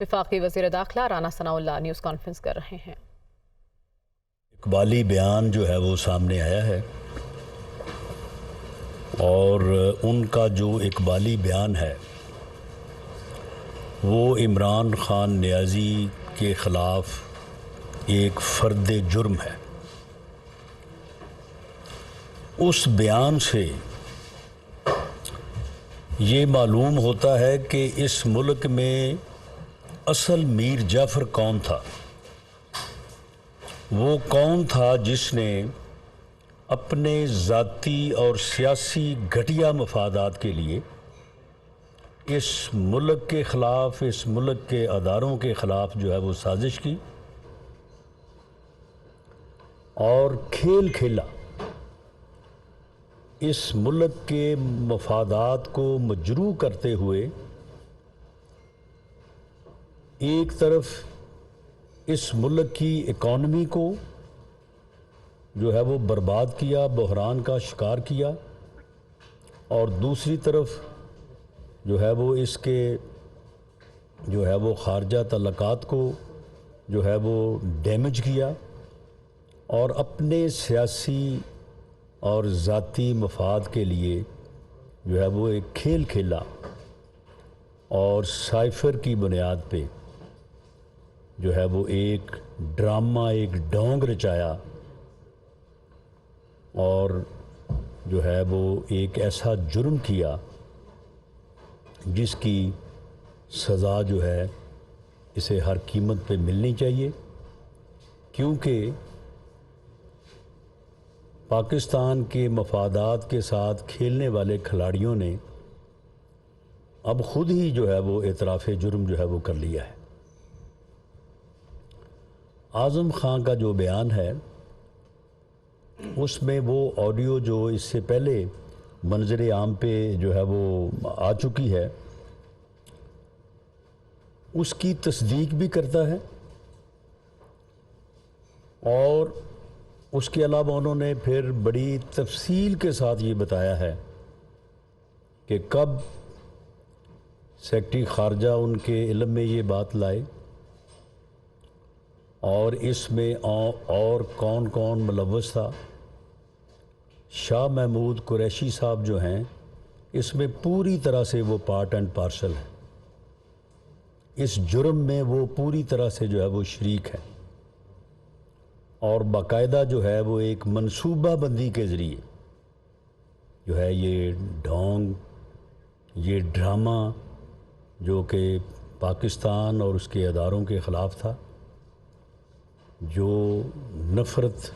وفاقی وزیر داخلہ رانا ثناء اللہ نیوز کانفرنس کر رہے ہیں۔ اقبالی بیان جو ہے وہ سامنے آیا ہے اور ان کا جو اقبالی بیان ہے وہ عمران خان نیازی کے خلاف ایک فرد جرم ہے۔ اس بیان سے یہ معلوم ہوتا ہے کہ اس ملک میں اصل میر جعفر کون تھا۔ وہ کون تھا جس نے اپنے ذاتی اور سیاسی گھٹیا مفادات کے لیے اس ملک کے خلاف، اس ملک کے اداروں کے خلاف جو ہے وہ سازش کی اور کھیل کھیلا۔ اس ملک کے مفادات کو مجروح کرتے ہوئے ایک طرف اس ملک کی اکانومی کو جو ہے وہ برباد کیا، بحران کا شکار کیا، اور دوسری طرف جو ہے وہ اس کے جو ہے وہ خارجہ تعلقات کو جو ہے وہ ڈیمیج کیا اور اپنے سیاسی اور ذاتی مفاد کے لیے جو ہے وہ ایک کھیل کھیلا اور سائفر کی بنیاد پہ جو ہے وہ ایک ڈرامہ، ایک ڈھونگ رچایا اور جو ہے وہ ایک ایسا جرم کیا جس کی سزا جو ہے اسے ہر قیمت پہ ملنی چاہیے، کیونکہ پاکستان کے مفادات کے ساتھ کھیلنے والے کھلاڑیوں نے اب خود ہی جو ہے وہ اعتراف جرم جو ہے وہ کر لیا ہے۔ اعظم خان کا جو بیان ہے اس میں وہ آڈیو جو اس سے پہلے منظر عام پہ جو ہے وہ آ چکی ہے اس کی تصدیق بھی کرتا ہے، اور اس کے علاوہ انہوں نے پھر بڑی تفصیل کے ساتھ یہ بتایا ہے کہ کب سیکرٹری خارجہ ان کے علم میں یہ بات لائے اور اس میں اور کون کون ملوث تھا۔ شاہ محمود قریشی صاحب جو ہیں اس میں پوری طرح سے وہ پارٹ اینڈ پارسل ہیں، اس جرم میں وہ پوری طرح سے جو ہے وہ شریک ہے، اور باقاعدہ جو ہے وہ ایک منصوبہ بندی کے ذریعے جو ہے یہ ڈھونگ، یہ ڈرامہ جو کہ پاکستان اور اس کے اداروں کے خلاف تھا، جو نفرت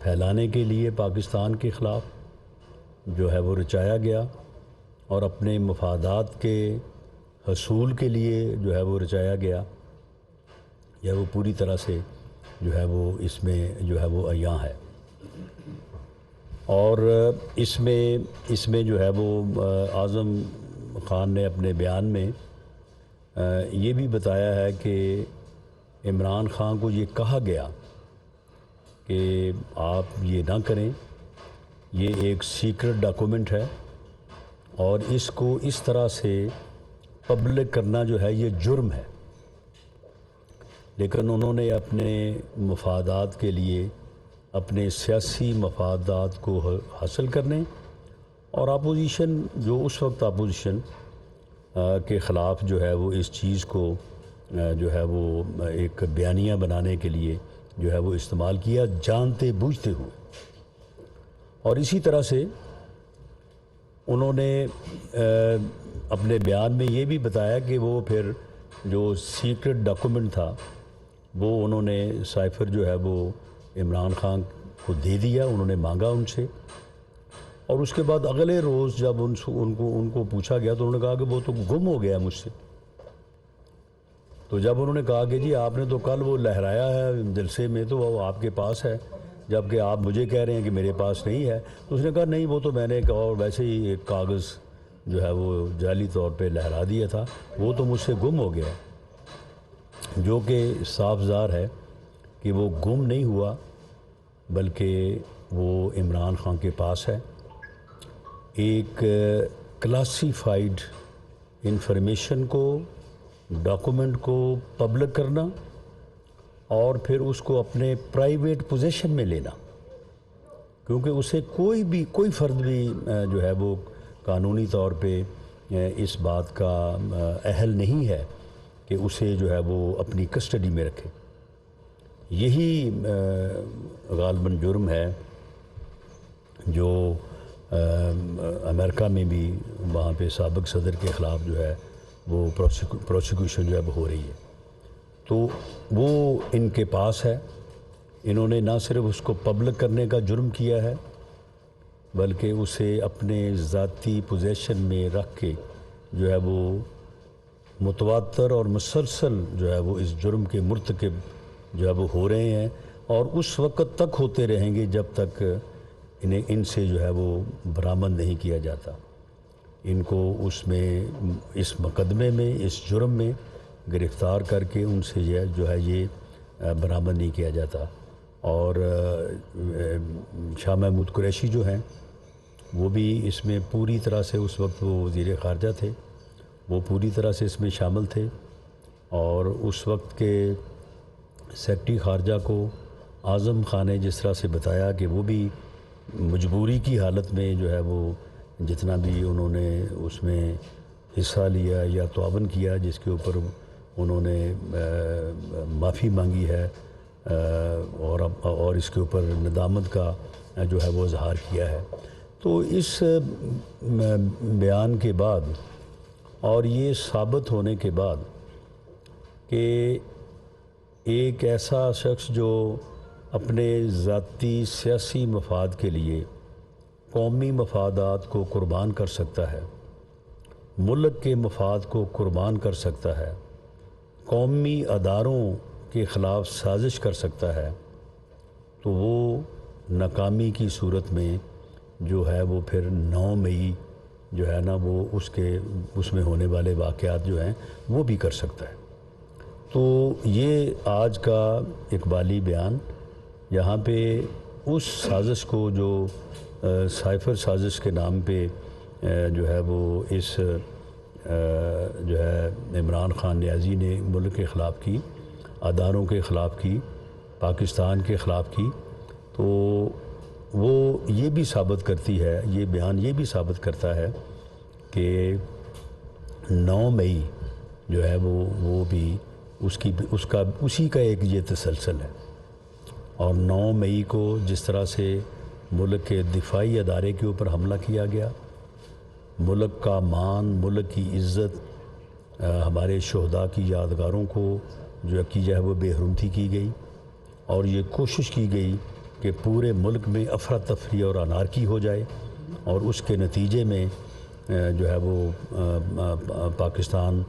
پھیلانے کے لیے پاکستان کے خلاف جو ہے وہ رچایا گیا اور اپنے مفادات کے حصول کے لیے جو ہے وہ رچایا گیا، یا وہ پوری طرح سے جو ہے وہ اس میں جو ہے وہ عیاں ہے۔ اور اس میں جو ہے وہ اعظم خان نے اپنے بیان میں یہ بھی بتایا ہے کہ عمران خان کو یہ کہا گیا کہ آپ یہ نہ کریں، یہ ایک سیکرٹ ڈاکومنٹ ہے اور اس کو اس طرح سے پبلک کرنا جو ہے یہ جرم ہے، لیکن انہوں نے اپنے مفادات کے لیے، اپنے سیاسی مفادات کو حاصل کرنے اور اپوزیشن جو اس وقت اپوزیشن کے خلاف جو ہے وہ اس چیز کو جو ہے وہ ایک بیانیہ بنانے کے لیے جو ہے وہ استعمال کیا، جانتے بوجھتے ہوئے۔ اور اسی طرح سے انہوں نے اپنے بیان میں یہ بھی بتایا کہ وہ پھر جو سیکرٹ ڈاکومنٹ تھا وہ انہوں نے سائفر جو ہے وہ عمران خان کو دے دیا، انہوں نے مانگا ان سے، اور اس کے بعد اگلے روز جب ان کو پوچھا گیا تو انہوں نے کہا کہ وہ تو گم ہو گیا مجھ سے۔ تو جب انہوں نے کہا کہ جی آپ نے تو کل وہ لہرایا ہے جلسے میں تو وہ آپ کے پاس ہے، جبکہ آپ مجھے کہہ رہے ہیں کہ میرے پاس نہیں ہے، تو اس نے کہا نہیں وہ تو میں نے ایک اور ویسے ہی ایک کاغذ جو ہے وہ جعلی طور پہ لہرا دیا تھا، وہ تو مجھ سے گم ہو گیا، جو کہ صاف ظاہر ہے کہ وہ گم نہیں ہوا بلکہ وہ عمران خان کے پاس ہے۔ ایک کلاسیفائیڈ انفارمیشن کو ڈاکومنٹ کو پبلک کرنا اور پھر اس کو اپنے پرائیویٹ پوزیشن میں لینا، کیونکہ اسے کوئی فرد بھی جو ہے وہ قانونی طور پہ اس بات کا اہل نہیں ہے کہ اسے جو ہے وہ اپنی کسٹڈی میں رکھے۔ یہی غالباً جرم ہے جو امریکہ میں بھی وہاں پہ سابق صدر کے خلاف جو ہے وہ پروسیکیوشن جو ہے وہ ہو رہی ہے، تو وہ ان کے پاس ہے۔ انہوں نے نہ صرف اس کو پبلک کرنے کا جرم کیا ہے بلکہ اسے اپنے ذاتی پوزیشن میں رکھ کے جو ہے وہ متواتر اور مسلسل جو ہے وہ اس جرم کے مرتکب جو ہے وہ ہو رہے ہیں، اور اس وقت تک ہوتے رہیں گے جب تک ان سے جو ہے وہ برآمد نہیں کیا جاتا۔ ان کو اس مقدمے میں، اس جرم میں گرفتار کر کے ان سے جو ہے یہ برآمد نہیں کیا جاتا۔ اور شاہ محمود قریشی جو ہیں وہ بھی اس میں پوری طرح سے، اس وقت وہ وزیر خارجہ تھے، وہ پوری طرح سے اس میں شامل تھے، اور اس وقت کے سیکرٹری خارجہ کو اعظم خان نے جس طرح سے بتایا کہ وہ بھی مجبوری کی حالت میں جو ہے وہ جتنا بھی انہوں نے اس میں حصہ لیا یا تعاون کیا، جس کے اوپر انہوں نے معافی مانگی ہے اور اس کے اوپر ندامت کا جو ہے وہ اظہار کیا ہے۔ تو اس بیان کے بعد اور یہ ثابت ہونے کے بعد کہ ایک ایسا شخص جو اپنے ذاتی سیاسی مفاد کے لیے قومی مفادات کو قربان کر سکتا ہے، ملک کے مفاد کو قربان کر سکتا ہے، قومی اداروں کے خلاف سازش کر سکتا ہے، تو وہ ناکامی کی صورت میں جو ہے وہ پھر 9 مئی جو ہے نا وہ اس میں ہونے والے واقعات جو ہیں وہ بھی کر سکتا ہے۔ تو یہ آج کا اقبالی بیان یہاں پہ اس سازش کو جو سائفر سازش کے نام پہ جو ہے وہ اس جو ہے عمران خان نیازی نے ملک کے خلاف کی، اداروں کے خلاف کی، پاکستان کے خلاف کی، تو وہ یہ بھی ثابت کرتی ہے، یہ بیان یہ بھی ثابت کرتا ہے کہ 9 مئی جو ہے وہ بھی اسی کا ایک یہ تسلسل ہے۔ اور 9 مئی کو جس طرح سے ملک کے دفاعی ادارے کے اوپر حملہ کیا گیا، ملک کا مان، ملک کی عزت، ہمارے شہداء کی یادگاروں کو جو ہے وہ بے حرمتی کی گئی، اور یہ کوشش کی گئی کہ پورے ملک میں افراتفری اور انارکی ہو جائے، اور اس کے نتیجے میں جو ہے وہ پاکستان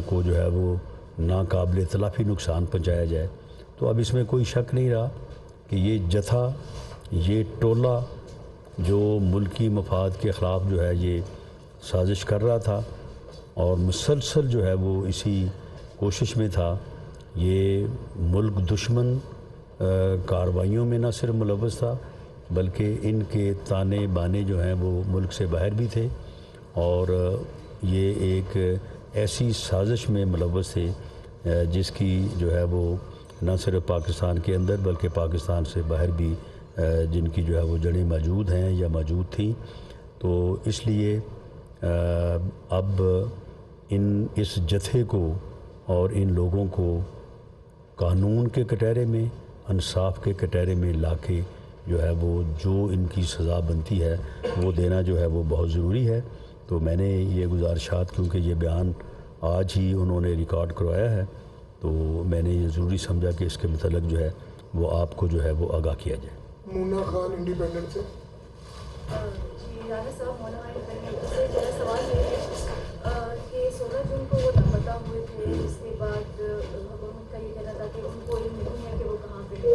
کو جو ہے وہ ناقابل تلافی نقصان پہنچایا جائے۔ تو اب اس میں کوئی شک نہیں رہا کہ یہ جتھا، یہ ٹولہ جو ملکی مفاد کے خلاف جو ہے یہ سازش کر رہا تھا اور مسلسل جو ہے وہ اسی کوشش میں تھا، یہ ملک دشمن کارروائیوں میں نہ صرف ملوث تھا بلکہ ان کے تانے بانے جو ہیں وہ ملک سے باہر بھی تھے، اور یہ ایک ایسی سازش میں ملوث تھے جس کی جو ہے وہ نہ صرف پاکستان کے اندر بلکہ پاکستان سے باہر بھی جن کی جو ہے وہ جڑیں موجود ہیں یا موجود تھیں۔ تو اس لیے اب اس جتھے کو اور ان لوگوں کو قانون کے کٹہرے میں، انصاف کے کٹہرے میں لا کے جو ہے وہ جو ان کی سزا بنتی ہے وہ دینا جو ہے وہ بہت ضروری ہے۔ تو میں نے یہ گزارشات، کیونکہ یہ بیان آج ہی انہوں نے ریکارڈ کروایا ہے، تو میں نے یہ ضروری سمجھا کہ اس کے متعلق جو ہے وہ آپ کو جو ہے وہ آگاہ کیا جائے۔ مونا خان انڈیپینڈنٹ سے جی رانا صاحب، مونا خان انڈیپینڈنٹ سے میرا سوال یہ ہے کہ 16 جون کو وہ لاپتہ ہوئے تھے، اس کے بعد حکومت کا یہ کہنا تھا کہ ان کو علم نہیں ہے کہ وہ کہاں پہ ہیں۔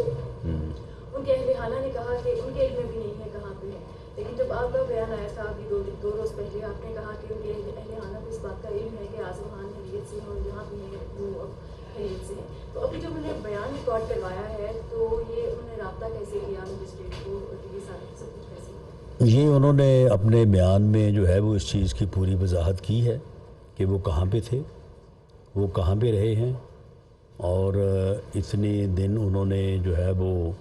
ان کے اہل خانہ نے کہا کہ ان کے علم میں بھی نہیں ہے کہاں پہ ہے، لیکن جب آپ کا بیان آیا تھا ابھی دو روز پہلے، آپ نے کہا کہ ان کے اہل خانہ کو اس بات کا علم ہے کہ اعظم خان خیریت سے ہیں اور جہاں بھی ہیں وہ اب خیریت سے ہیں۔ تو ابھی جب انہوں نے بیان ریکارڈ کروایا ہے تو یہ انہوں نے رابطہ کیسے کیا مجسٹریٹ کو، اور یہ سب کچھ کیسے؟ یہ انہوں نے اپنے بیان میں جو ہے وہ اس چیز کی پوری وضاحت کی ہے کہ وہ کہاں پہ تھے، وہ کہاں پہ رہے ہیں اور اتنے دن انہوں نے جو ہے وہ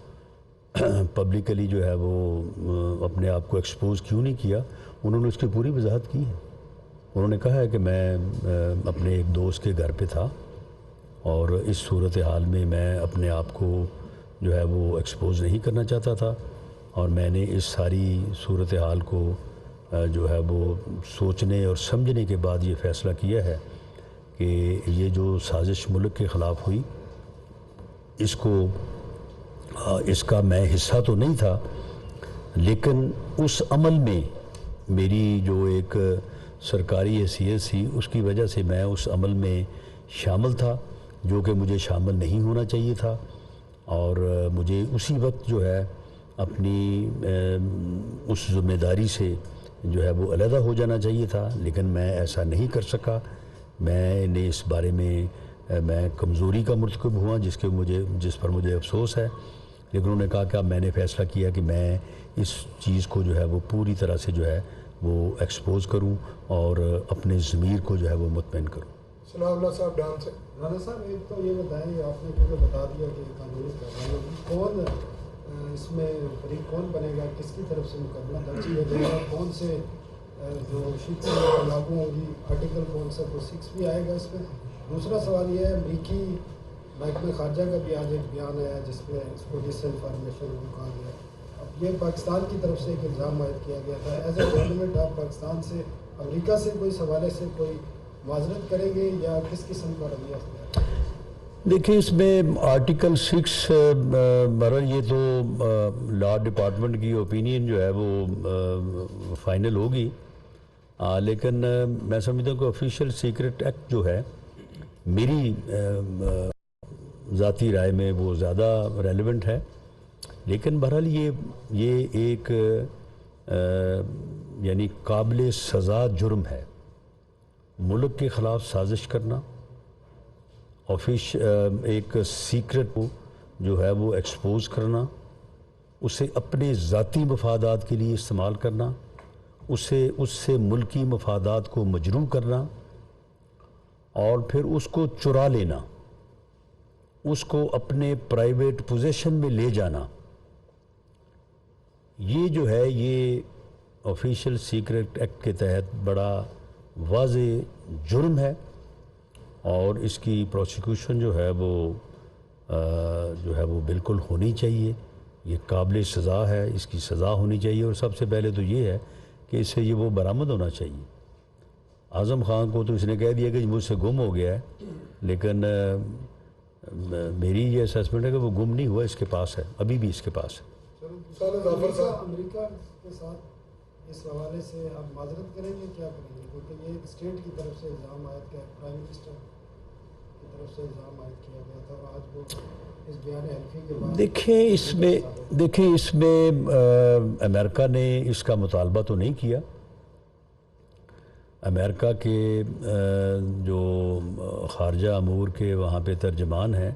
پبلکلی جو ہے وہ اپنے آپ کو ایکسپوز کیوں نہیں کیا. انہوں نے اس کی پوری وضاحت کی ہے. انہوں نے کہا ہے کہ میں اپنے ایک دوست کے گھر پہ تھا اور اس صورتحال میں میں اپنے آپ کو جو ہے وہ ایکسپوز نہیں کرنا چاہتا تھا اور میں نے اس ساری صورتحال کو جو ہے وہ سوچنے اور سمجھنے کے بعد یہ فیصلہ کیا ہے کہ یہ جو سازش ملک کے خلاف ہوئی اس کا میں حصہ تو نہیں تھا، لیکن اس عمل میں میری جو ایک سرکاری حیثیت تھی اس کی وجہ سے میں اس عمل میں شامل تھا جو کہ مجھے شامل نہیں ہونا چاہیے تھا اور مجھے اسی وقت جو ہے اپنی اس ذمہ داری سے جو ہے وہ علیحدہ ہو جانا چاہیے تھا، لیکن میں ایسا نہیں کر سکا. میں نے اس بارے میں کمزوری کا مرتکب ہوا جس پر مجھے افسوس ہے، لیکن انہوں نے کہا کہ اب میں نے فیصلہ کیا کہ میں اس چیز کو جو ہے وہ پوری طرح سے جو ہے وہ ایکسپوز کروں اور اپنے ضمیر کو جو ہے وہ مطمئن کروں. ثناء اللہ صاحب ڈان سے. رانا صاحب ایک تو یہ بتائیں، آپ نے کیونکہ بتا دیا کہ قانونی کارروائی ہوگی، کون اس میں فریق کون بنے گا، کس کی طرف سے مقدمہ درج کیا جائے گا، کون سے جو شکس لاگو ہوگی، آرٹیکل کون سا 6 بھی آئے گا اس میں. دوسرا سوال یہ ہے، امریکی محکمہ خارجہ کا بھی آج ایک بیان آیا جس میں اس کو ڈس انفارمیشن کہا گیا. اب یہ پاکستان کی طرف سے ایک الزام عائد کیا گیا تھا. ایز اے گورنمنٹ آپ پاکستان سے امریکہ سے کوئی حوالے سے کوئی معذرت کریں گے یا کس قسم کا رویہ اختیار؟ دیکھیں اس میں آرٹیکل 6 بہرحال یہ تو لا ڈپارٹمنٹ کی اوپینین جو ہے وہ فائنل ہوگی، لیکن میں سمجھتا ہوں کہ آفیشیل سیکرٹ ایکٹ جو ہے میری ذاتی رائے میں وہ زیادہ ریلیونٹ ہے. لیکن بہرحال یہ ایک یعنی قابل سزا جرم ہے. ملک کے خلاف سازش کرنا، ایک سیکرٹ کو جو ہے وہ ایکسپوز کرنا، اسے اپنے ذاتی مفادات کے لیے استعمال کرنا، اس سے ملکی مفادات کو مجروح کرنا اور پھر اس کو چرا لینا، اس کو اپنے پرائیویٹ پوزیشن میں لے جانا، یہ جو ہے یہ آفیشیل سیکرٹ ایکٹ کے تحت بڑا واضح جرم ہے اور اس کی پروسیکیوشن جو ہے وہ بالکل ہونی چاہیے. یہ قابل سزا ہے، اس کی سزا ہونی چاہیے اور سب سے پہلے تو یہ ہے کہ اس سے یہ وہ برآمد ہونا چاہیے. اعظم خان کو تو اس نے کہہ دیا کہ مجھ سے گم ہو گیا ہے، لیکن میری یہ اسیسمنٹ ہے کہ وہ گم نہیں ہوا، اس کے پاس ہے، ابھی بھی اس کے پاس ہے. امریکہ کے ساتھ اس حوالے سے آپ معذرت کریں گے، کیا کریں گے؟ کیونکہ یہ اسٹیٹ کی طرف سے الزام عائد کیا، پرائم منسٹر کی طرف سے الزام عائد کیا گیا تھا اور آج وہ اس بیان حلفی کے بعد دیکھیں اس میں امریکہ نے اس کا مطالبہ تو نہیں کیا. امریکہ کے جو خارجہ امور کے وہاں پہ ترجمان ہیں،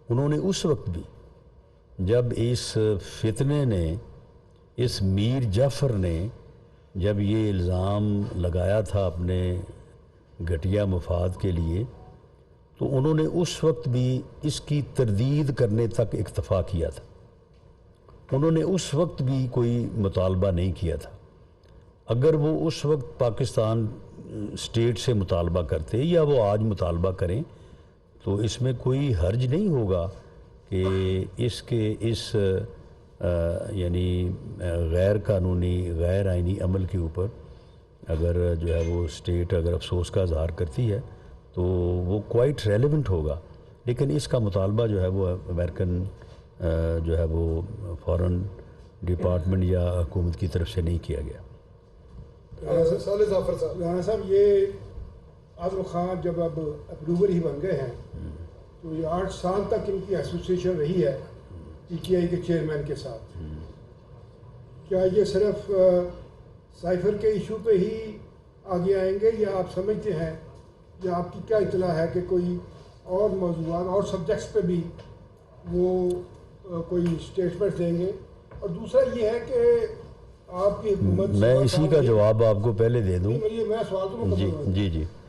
انہوں نے اس وقت بھی جب اس فتنے نے، اس میر جعفر نے جب یہ الزام لگایا تھا اپنے گھٹیا مفاد کے لیے، تو انہوں نے اس وقت بھی اس کی تردید کرنے تک اکتفا کیا تھا. انہوں نے اس وقت بھی کوئی مطالبہ نہیں کیا تھا. اگر وہ اس وقت پاکستان اسٹیٹ سے مطالبہ کرتے یا وہ آج مطالبہ کریں تو اس میں کوئی حرج نہیں ہوگا کہ اس یعنی غیر قانونی غیر آئینی عمل کے اوپر اگر جو ہے وہ اسٹیٹ اگر افسوس کا اظہار کرتی ہے تو وہ کوائٹ ریلیونٹ ہوگا. لیکن اس کا مطالبہ جو ہے وہ امریکن جو ہے وہ فارن ڈپارٹمنٹ یا حکومت کی طرف سے نہیں کیا گیا. رانا صاحب یہ اعظم خان جب اب اپروور ہی بن گئے ہیں تو یہ 8 سال تک ان کی ایسوسیشن رہی ہے پی ٹی آئی کے چیئرمین کے ساتھ. کیا یہ صرف سائفر کے ایشو پہ ہی آگے آئیں گے یا آپ سمجھتے ہیں یا آپ کی کیا اطلاع ہے کہ کوئی اور موضوعات اور سبجیکٹس پہ بھی وہ کوئی اسٹیٹمنٹ دیں گے؟ اور دوسرا یہ ہے کہ آپ کی حکومت، میں اسی کا جواب آپ کو پہلے دے دوں. میں سوال تو جی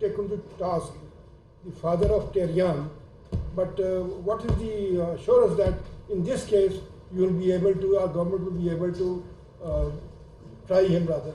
take him to task, the father of Tehran. But what is the assurance that in this case you will be able to, our government will be able to try him rather?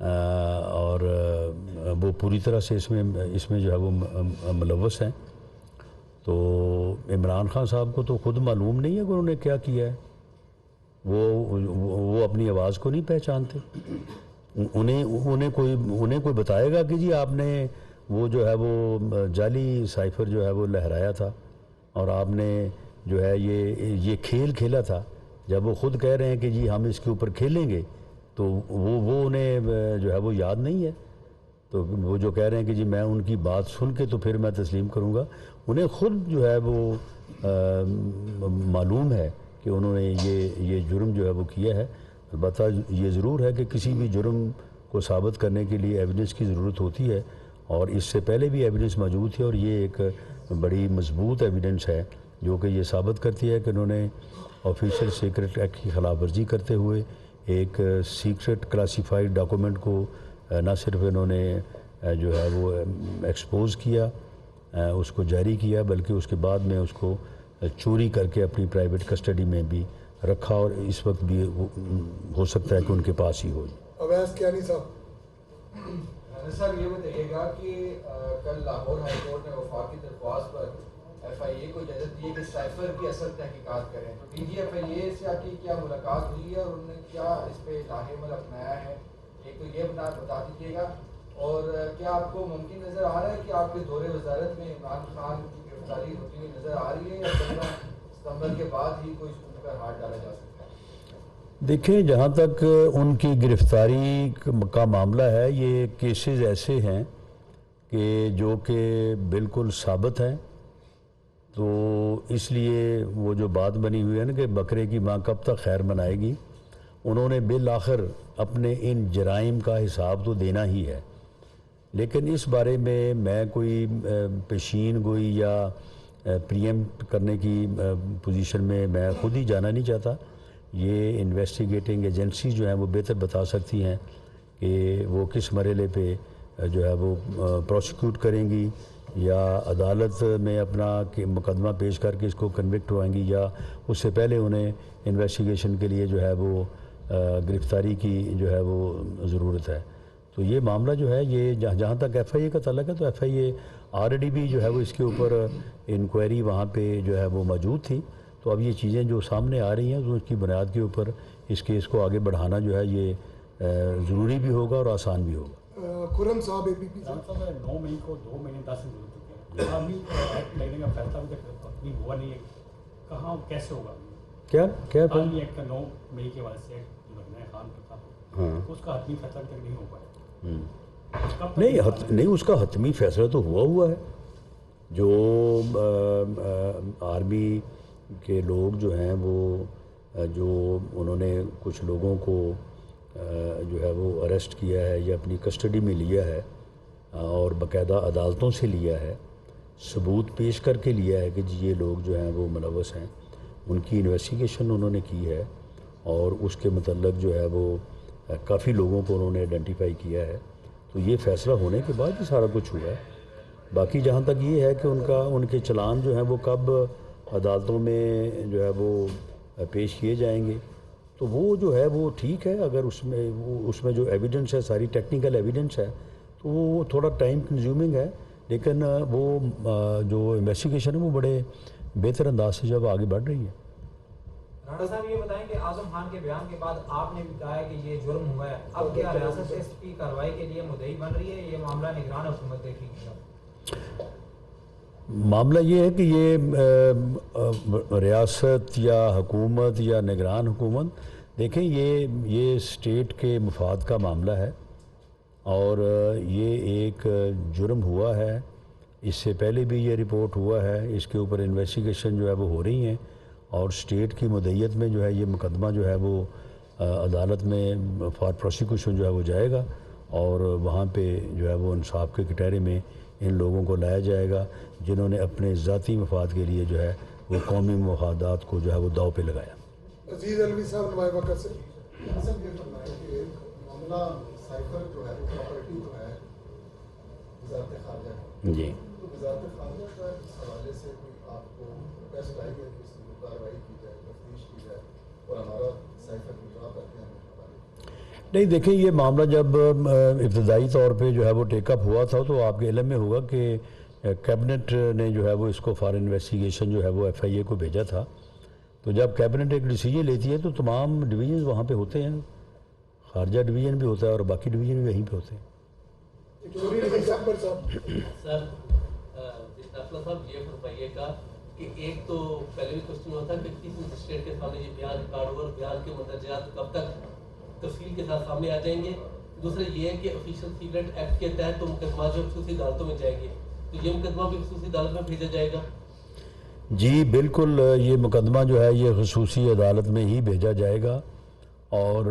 اور وہ پوری طرح سے اس میں جو ہے وہ ملوث ہیں. تو عمران خان صاحب کو تو خود معلوم نہیں ہے کہ انہوں نے کیا کیا ہے. وہ اپنی آواز کو نہیں پہچانتے. انہیں کوئی بتائے گا کہ جی آپ نے وہ جو ہے وہ جعلی سائفر جو ہے وہ لہرایا تھا اور آپ نے جو ہے یہ کھیل کھیلا تھا. جب وہ خود کہہ رہے ہیں کہ جی ہم اس کے اوپر کھیلیں گے تو وہ انہیں جو ہے وہ یاد نہیں ہے. تو وہ جو کہہ رہے ہیں کہ جی میں ان کی بات سن کے تو پھر میں تسلیم کروں گا, انہیں خود جو ہے وہ معلوم ہے کہ انہوں نے یہ جرم جو ہے وہ کیا ہے. البتہ یہ ضرور ہے کہ کسی بھی جرم کو ثابت کرنے کے لیے ایویڈنس کی ضرورت ہوتی ہے, اور اس سے پہلے بھی ایویڈنس موجود تھی, اور یہ ایک بڑی مضبوط ایویڈنس ہے جو کہ یہ ثابت کرتی ہے کہ انہوں نے آفیشیل سیکرٹ ایکٹ کی خلاف ورزی کرتے ہوئے ایک سیکرٹ کلاسیفائڈ ڈاکومنٹ کو نہ صرف انہوں نے جو ہے وہ ایکسپوز کیا, اس کو جاری کیا, بلکہ اس کے بعد میں اس کو چوری کر کے اپنی پرائیویٹ کسٹڈی میں بھی رکھا, اور اس وقت بھی ہو سکتا ہے کہ ان کے پاس ہی ہو. اویس کیانی صاحب سر یہ بتائیے گا کہ کل لاہور ہائی کورٹ نے وفاقی درخواست پر ایف آئی اے کو اجازت دی کہ سائفر کی اصل تحقیقات کریں, تو ڈی جی ایف آئی اے سے آپ کی کیا ملاقات ہوئی ہے اور انہوں نے کیا اس پہ لاہے عمل اپنایا ہے, ایک تو یہ بتا دیجیے گا. اور کیا آپ کو ممکن نظر آ رہا ہے کہ آپ کے دور وزارت میں عمران خان کی گرفتاری ہوتی ہوئی نظر آ رہی ہے, یا 15 ستمبر کے بعد ہی کوئی اس پر ہاتھ ڈالا جا سکتا ہے؟ دیکھیں, جہاں تک ان کی گرفتاری کا معاملہ ہے, یہ کیسز ایسے ہیں کہ جو کہ بالکل ثابت ہیں. تو اس لیے وہ جو بات بنی ہوئی ہے نا کہ بکرے کی ماں کب تک خیر منائے گی, انہوں نے بالآخر اپنے ان جرائم کا حساب تو دینا ہی ہے. لیکن اس بارے میں کوئی پیشین گوئی یا پریمپٹ کرنے کی پوزیشن میں خود ہی جانا نہیں چاہتا. یہ انویسٹیگیٹنگ ایجنسی جو ہیں وہ بہتر بتا سکتی ہیں کہ وہ کس مرحلے پہ جو ہے وہ پروسیکیوٹ کریں گی, یا عدالت میں اپنا مقدمہ پیش کر کے اس کو کنوکٹ ہوائیں گی, یا اس سے پہلے انہیں انویسٹیگیشن کے لیے جو ہے وہ گرفتاری کی جو ہے وہ ضرورت ہے. تو یہ معاملہ جو ہے یہ جہاں تک ایف آئی اے کا تعلق ہے, تو ایف آئی اے آلریڈی بھی جو ہے وہ اس کے اوپر انکوائری وہاں پہ جو ہے وہ موجود تھی. تو اب یہ چیزیں جو سامنے آ رہی ہیں تو اس کی بنیاد کے اوپر اس کیس کو آگے بڑھانا جو ہے یہ ضروری بھی ہوگا اور آسان بھی ہوگا. خرم صاحب اے پی پی 9 مئی کو 2 مہینے 10 دن گزر چکے ہیں, ابھی ایکٹ لگنے کا فیصلہ ابھی ہوا نہیں ہے, کہاں کیسے ہوگا؟ کیا ایکٹ کا 9 مئی کے بعد سے لگنا ہے خان کا تھا, اس کا حتمی فیصلہ تک نہیں ہو پایا. نہیں, اس کا حتمی فیصلہ تو ہوا ہے. جو آرمی کے لوگ جو ہیں وہ جو انہوں نے کچھ لوگوں کو جو ہے وہ اریسٹ کیا ہے یا اپنی کسٹڈی میں لیا ہے اور باقاعدہ عدالتوں سے لیا ہے, ثبوت پیش کر کے لیا ہے کہ جی یہ لوگ جو ہیں وہ ملوث ہیں, ان کی انویسٹیگیشن انہوں نے کی ہے اور اس کے متعلق جو ہے وہ کافی لوگوں کو انہوں نے آئیڈینٹیفائی کیا ہے. تو یہ فیصلہ ہونے کے بعد ہی سارا کچھ ہوا ہے. باقی جہاں تک یہ ہے کہ ان کے چلان جو ہیں وہ کب عدالتوں میں جو ہے وہ پیش کیے جائیں گے, تو وہ جو ہے وہ ٹھیک ہے. اگر اس میں جو ایویڈنس ہے, ساری ٹیکنیکل ایویڈنس ہے, تو وہ تھوڑا ٹائم کنزیومنگ ہے, لیکن وہ جو انویسٹیگیشن ہے وہ بڑے بہتر انداز سے جب آگے بڑھ رہی ہے. رانا صاحب یہ بتائیں کہ اعظم خان کے بیان کے بعد آپ نے بھی کہا ہے کہ یہ جرم ہوا ہے, اب کیا ریاست اس کی کارروائی کے لیے مدعی بن رہی ہے, یہ معاملہ نگران حکومت دیکھے گی؟ معاملہ یہ ہے کہ یہ ریاست یا حکومت یا نگران حکومت, دیکھیں یہ اسٹیٹ کے مفاد کا معاملہ ہے اور یہ ایک جرم ہوا ہے. اس سے پہلے بھی یہ رپورٹ ہوا ہے, اس کے اوپر انویسٹیگیشن جو ہے وہ ہو رہی ہیں اور اسٹیٹ کی مدعیت میں جو ہے یہ مقدمہ جو ہے وہ عدالت میں فار پروسیکیوشن جو ہے وہ جائے گا اور وہاں پہ جو ہے وہ انصاف کے کٹہرے میں ان لوگوں کو لایا جائے گا جنہوں نے اپنے ذاتی مفاد کے لیے جو ہے وہ قومی مفادات کو جو ہے وہ داؤ پہ لگایا. عزیز علوی صاحب نمائے وقت سے سر یہ فرمائیں کہ معاملہ سائفر جو ہے پراپرٹی جو ہے وزارت خارجہ ہے, جی تو وزارت خارجہ کا اس حوالے سے کوئی آپ کو ریکویسٹ آئی ہے کہ اس کی کارروائی کی جائے, تفتیش کی جائے اور ہمارا سائفر وڈرا کر کے ہمیں نہیں دیکھیں یہ معاملہ جب ابتدائی طور پہ جو ہے وہ ٹیک اپ ہوا تھا تو آپ کے علم میں ہوگا کہ کیبنٹ نے جو ہے وہ اس کو فار انویسٹیگیشن جو ہے وہ ایف آئی اے کو بھیجا تھا. تو جب کیبنٹ ایک ڈیسیجن لیتی ہے تو تمام ڈویژنز وہاں پہ ہوتے ہیں, خارجہ ڈویژن بھی ہوتا ہے اور باقی ڈویژن بھی وہیں پہ ہوتے ہیں. سر ڈاکٹر صاحب یہ فرمائیے گا کہ ایک تو پہلے بھی کوشچن ہوا تھا کہ کس مجسٹریٹ کے سامنے یہ بیان ریکارڈ ہوا اور بیان کے مندرجات کب تک تفصیل کے ساتھ سامنے آ جائیں گے. دوسرا یہ ہے کہ آفیشیل سیکرٹ ایکٹ کے تحت تو مقدمہ جو خصوصی عدالتوں میں جائیں گے, تو یہ مقدمہ بھی خصوصی عدالت میں بھیجا جائے گا؟ جی بالکل, یہ مقدمہ جو ہے یہ خصوصی عدالت میں ہی بھیجا جائے گا. اور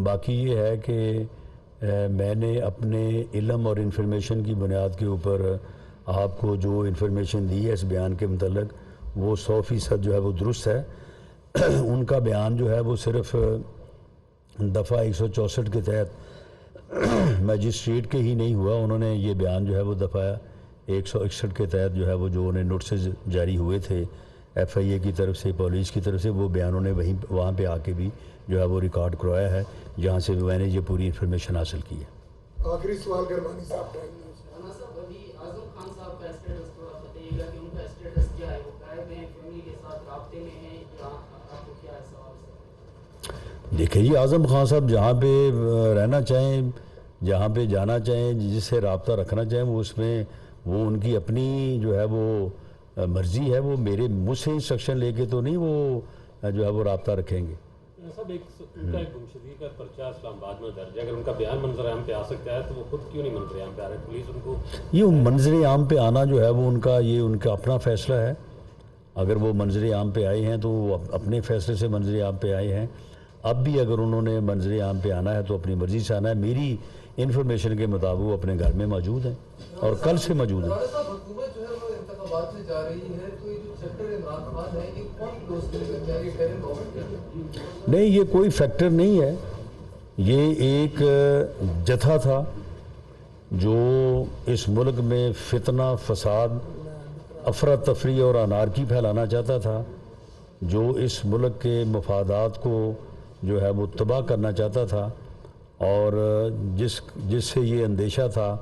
باقی یہ ہے کہ میں نے اپنے علم اور انفارمیشن کی بنیاد کے اوپر آپ کو جو انفارمیشن دی ہے اس بیان کے متعلق وہ 100% جو ہے وہ درست ہے. ان کا بیان جو ہے وہ صرف دفعہ 164 کے تحت مجسٹریٹ کے ہی نہیں ہوا, انہوں نے یہ بیان جو ہے وہ دفعہ 161 کے تحت جو ہے وہ جو انہیں نوٹسز جاری ہوئے تھے ایف آئی اے کی طرف سے, پولیس کی طرف سے, وہ بیانوں نے وہاں پہ آ کے بھی جو ہے وہ ریکارڈ کروایا ہے, جہاں سے میں نے یہ پوری انفارمیشن حاصل کی ہے. آخری سوال گرمانی صاحب ٹائم ابھی اعظم خان صاحب کا اسٹیٹس تھوڑا بتائیے گا کہ ان کا اسٹیٹس کیا ہے, وہ غائب ہیں, فیملی کے ساتھ رابطے میں ہیں, یا آپ کو کیا ہے سوال؟ دیکھیں جی اعظم خان صاحب جہاں پہ رہنا چاہیں, جہاں پہ جانا چاہیں, جس سے رابطہ رکھنا چاہیں وہ اس میں وہ ان کی اپنی جو ہے وہ مرضی ہے, وہ مجھ سے انسٹرکشن لے کے تو نہیں وہ جو ہے وہ رابطہ رکھیں گے. صاحب ان کا ایک گمشدگی کا پرچہ اسلام آباد میں درج ہے, اگر ان کا بیان منظر عام پہ آ سکتا ہے تو وہ خود کیوں نہیں منظر عام پہ آ رہے؟ پولیس ان کو یہ منظر عام پہ آنا جو ہے وہ ان کا اپنا فیصلہ ہے. اگر وہ منظر عام پہ آئے ہیں تو وہ اپنے فیصلے سے منظر عام پہ آئے ہیں. اب بھی اگر انہوں نے منظر عام پہ آنا ہے تو اپنی مرضی سے آنا ہے. میری انفارمیشن کے مطابق وہ اپنے گھر میں موجود ہیں اور کل سے موجود ہیں. حکومت جو ہے وہ انتخابات سے جا رہی ہے, تو یہ جو چیپٹر عمران خان ہے یہ کون کلوز کرے گا؟ یہ فیڈرل گورنمنٹ نہیں, یہ کوئی فیکٹر نہیں ہے, یہ ایک جتھا تھا جو اس ملک میں فتنہ, فساد, افراتفری اور انارکی پھیلانا چاہتا تھا, جو اس ملک کے مفادات کو جو ہے وہ تباہ کرنا چاہتا تھا, اور جس سے یہ اندیشہ تھا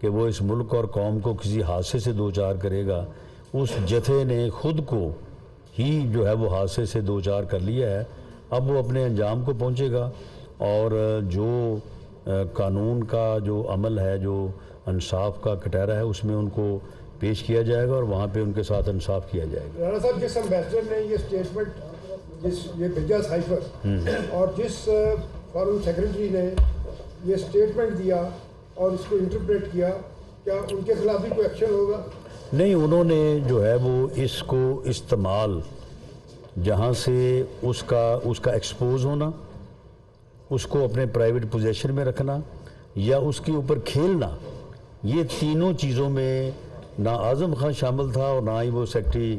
کہ وہ اس ملک اور قوم کو کسی حادثے سے دوچار کرے گا, اس جتھے نے خود کو ہی جو ہے وہ حادثے سے دوچار کر لیا ہے. اب وہ اپنے انجام کو پہنچے گا اور جو قانون کا جو عمل ہے, جو انصاف کا کٹہرا ہے, اس میں ان کو پیش کیا جائے گا اور وہاں پہ ان کے ساتھ انصاف کیا جائے گا. رانا صاحب, جس امبیسڈر نے یہ اسٹیٹمنٹ یہ بھیجا سائفر, اور جس فارن سیکرٹری نے یہ اسٹیٹمنٹ دیا اور اس کو انٹرپریٹ کیا, کیا ان کے خلاف بھی کوئی ایکشن ہوگا؟ نہیں, انہوں نے جو ہے وہ اس کو استعمال جہاں سے اس کا ایکسپوز ہونا, اس کو اپنے پرائیویٹ پوزیشن میں رکھنا یا اس کے اوپر کھیلنا, یہ تینوں چیزوں میں نہ اعظم خان شامل تھا اور نہ ہی وہ سیکرٹری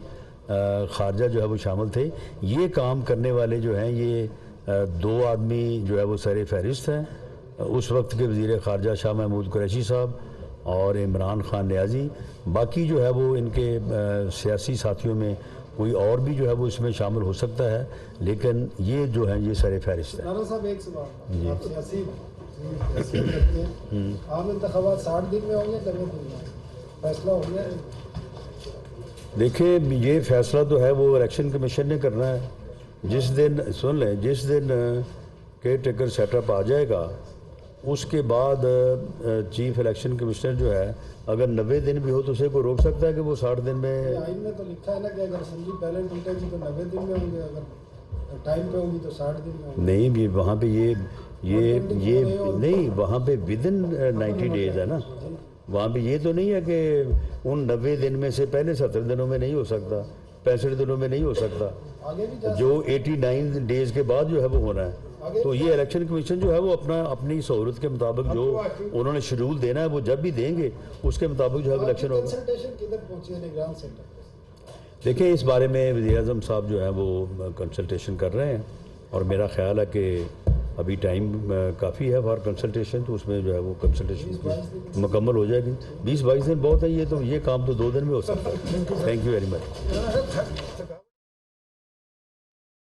خارجہ جو ہے وہ شامل تھے. یہ کام کرنے والے جو ہیں یہ 2 آدمی جو ہے وہ سر فہرست ہیں, اس وقت کے وزیر خارجہ شاہ محمود قریشی صاحب اور عمران خان نیازی. باقی جو ہے وہ ان کے سیاسی ساتھیوں میں کوئی اور بھی جو ہے وہ اس میں شامل ہو سکتا ہے, لیکن یہ جو ہیں یہ سر فہرست ہیں. رانا صاحب ایک سوال, آپ سیاسی کرتے ہیں, عام انتخابات 60 دن میں ہوں گے 90 دن میں فیصلہ ہو گیا؟ دیکھیں یہ فیصلہ تو ہے وہ الیکشن کمیشن نے کرنا ہے. جس دن سن لیں, جس دن کیئر ٹیکر سیٹ اپ آ جائے گا اس کے بعد چیف الیکشن کمشنر جو ہے اگر 90 دن بھی ہو تو اسے کوئی روک سکتا ہے کہ وہ 60 دن میں؟ آئین میں تو لکھا ہے نا کہ اگر اسمبلی پہلے ٹوٹے گی تو 90 دن میں ہوں گے, اگر ٹائم پہ ہوگی تو 60 دن میں ہوں گے. نہیں, وہاں پہ یہ نہیں, وہاں پہ ودن 90 ڈیز ہے نا, وہاں پہ یہ تو نہیں ہے کہ ان 90 دن میں سے پہلے 70 دنوں میں نہیں ہو سکتا, 65 دنوں میں نہیں ہو سکتا, جو 89 ڈیز کے بعد جو ہے وہ ہونا ہے. تو یہ الیکشن کمیشن جو ہے وہ اپنی سہولت کے مطابق جو انہوں نے شیڈول دینا ہے وہ جب بھی دیں گے اس کے مطابق جو ہے الیکشن ہوگا. دیکھیں اس بارے میں وزیر اعظم صاحب جو ہے وہ کنسلٹیشن کر رہے ہیں, اور میرا خیال ہے کہ ابھی ٹائم کافی ہے فار کنسلٹیشن, تو اس میں جو ہے وہ کنسلٹیشن مکمل ہو جائے گی. 20-22 دن بہت ہے, یہ کام تو 2 دن میں ہو سکتا ہے. Thank you very much.